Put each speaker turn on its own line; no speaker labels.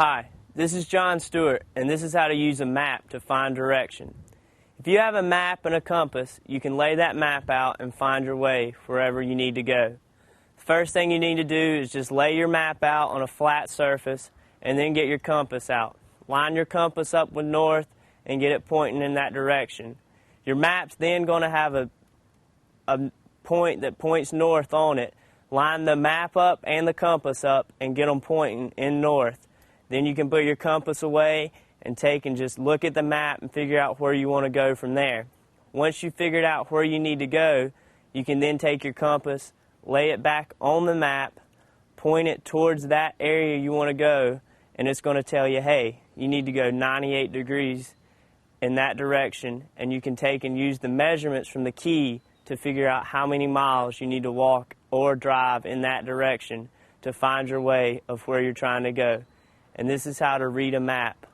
Hi, this is John Stewart, and this is how to use a map to find direction. If you have a map and a compass, you can lay that map out and find your way wherever you need to go. The first thing you need to do is just lay your map out on a flat surface and then get your compass out. Line your compass up with north and get it pointing in that direction. Your map's then going to have a point that points north on it. Line the map up and the compass up and get them pointing in north. Then you can put your compass away and take and just look at the map and figure out where you want to go from there. Once you've figured out where you need to go, you can then take your compass, lay it back on the map, point it towards that area you want to go, and it's going to tell you, hey, you need to go 98 degrees in that direction, and you can take and use the measurements from the key to figure out how many miles you need to walk or drive in that direction to find your way of where you're trying to go. And this is how to read a map.